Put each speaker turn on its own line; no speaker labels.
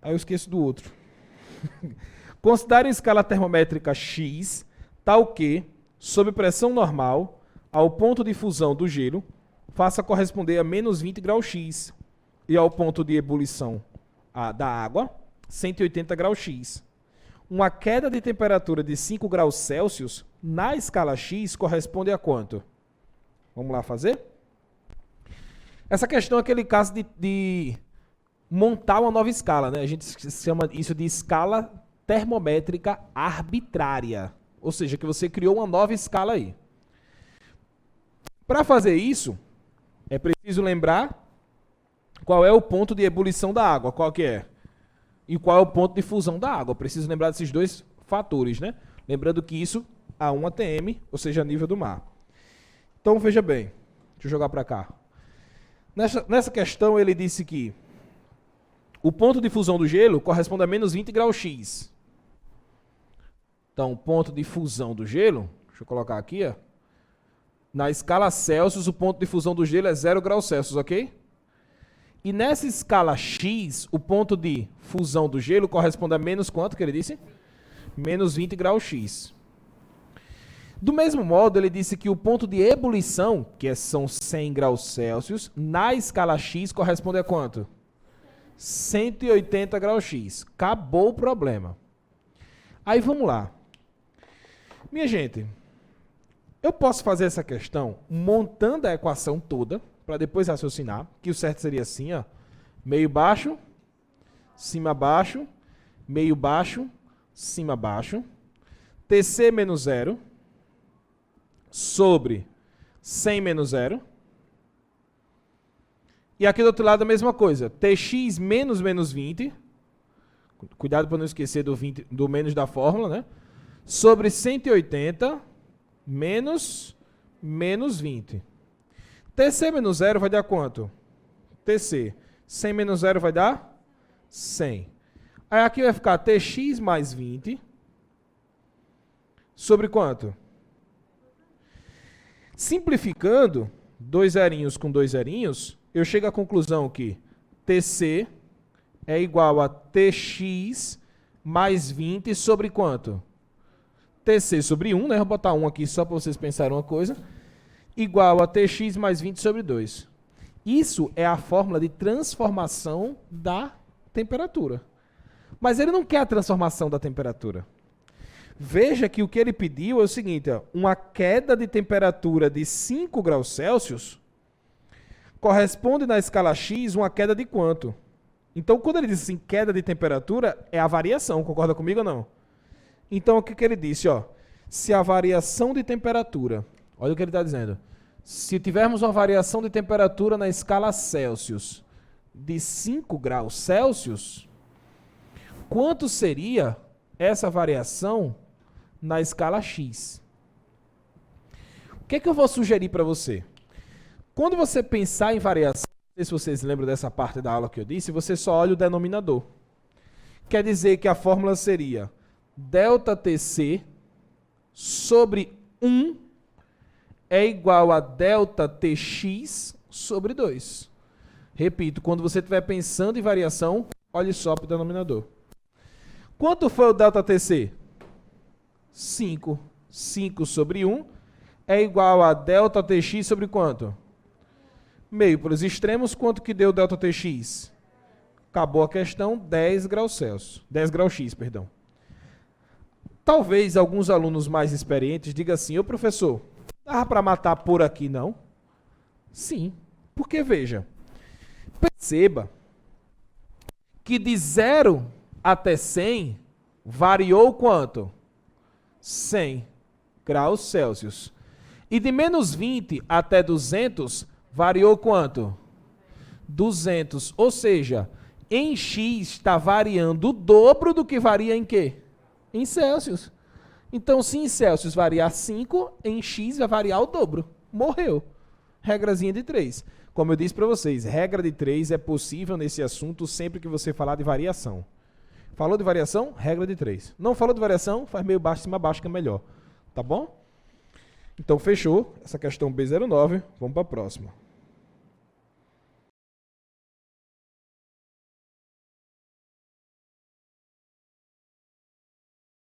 Aí eu esqueço do outro. Considere escala termométrica X, tal que, sob pressão normal, ao ponto de fusão do gelo, faça corresponder a menos 20 graus X e ao ponto de ebulição da água, 180 graus X. Uma queda de temperatura de 5 graus Celsius na escala X corresponde a quanto? Vamos lá fazer? Essa questão é aquele caso de montar uma nova escala, né? A gente chama isso de escala termométrica arbitrária. Ou seja, que você criou uma nova escala aí. Para fazer isso, é preciso lembrar qual é o ponto de ebulição da água, qual que é? E qual é o ponto de fusão da água. Eu preciso lembrar desses dois fatores, né? Lembrando que isso a 1 atm, ou seja, a nível do mar. Então, veja bem. Deixa eu jogar para cá. Nessa questão, ele disse que o ponto de fusão do gelo corresponde a menos 20 graus X. Então, o ponto de fusão do gelo, deixa eu colocar aqui, ó. Na escala Celsius, o ponto de fusão do gelo é 0 graus Celsius, ok? E nessa escala X, o ponto de fusão do gelo corresponde a menos quanto que ele disse? Menos 20 graus X. Do mesmo modo, ele disse que o ponto de ebulição, que são 100 graus Celsius, na escala X corresponde a quanto? 180 graus X. Acabou o problema. Aí vamos lá. Minha gente, eu posso fazer essa questão montando a equação toda, para depois raciocinar, que o certo seria assim, ó, meio baixo, cima baixo, meio baixo, cima baixo, TC menos 0, sobre 100 menos 0, e aqui do outro lado a mesma coisa, TX menos menos 20, cuidado para não esquecer do menos da fórmula, né? Sobre 180 menos menos 20. TC menos 0 vai dar quanto? TC. 100 menos 0 vai dar 100. Aí aqui vai ficar TX mais 20 sobre quanto? Simplificando, 2 zerinhos com 2 zerinhos, eu chego à conclusão que TC é igual a TX mais 20 sobre quanto? TC sobre 1, né? Vou botar 1 aqui só para vocês pensarem uma coisa. Igual a Tx mais 20 sobre 2. Isso é a fórmula de transformação da temperatura. Mas ele não quer a transformação da temperatura. Veja que o que ele pediu é o seguinte, ó, uma queda de temperatura de 5 graus Celsius corresponde na escala X uma queda de quanto? Então, quando ele diz assim, queda de temperatura, é a variação, concorda comigo ou não? Então, o que ele disse? Ó, se a variação de temperatura... Olha o que ele está dizendo. Se tivermos uma variação de temperatura na escala Celsius de 5 graus Celsius, quanto seria essa variação na escala X? O que eu vou sugerir para você? Quando você pensar em variação, não sei se vocês lembram dessa parte da aula que eu disse, você só olha o denominador. Quer dizer que a fórmula seria ΔTc sobre 1 é igual a ΔTx sobre 2. Repito, quando você estiver pensando em variação, olhe só para o denominador. Quanto foi o ΔTc? 5. 5 sobre 1 é igual a ΔTx sobre quanto? Meio para os extremos, quanto que deu ΔTx? Acabou a questão, 10 graus Celsius. 10 graus X, perdão. Talvez alguns alunos mais experientes digam assim, ô professor, dava para matar por aqui, não? Sim, porque veja, perceba que de 0 até 100 variou quanto? 100 graus Celsius. E de menos 20 até 200 variou quanto? 200. Ou seja, em X está variando o dobro do que varia em quê? Em Celsius. Então, se em Celsius variar 5, em X vai variar o dobro. Morreu. Regrazinha de 3. Como eu disse para vocês, regra de 3 é possível nesse assunto sempre que você falar de variação. Falou de variação? Regra de 3. Não falou de variação? Faz meio baixo, cima baixo, que é melhor. Tá bom? Então, fechou essa questão B09. Vamos para a próxima.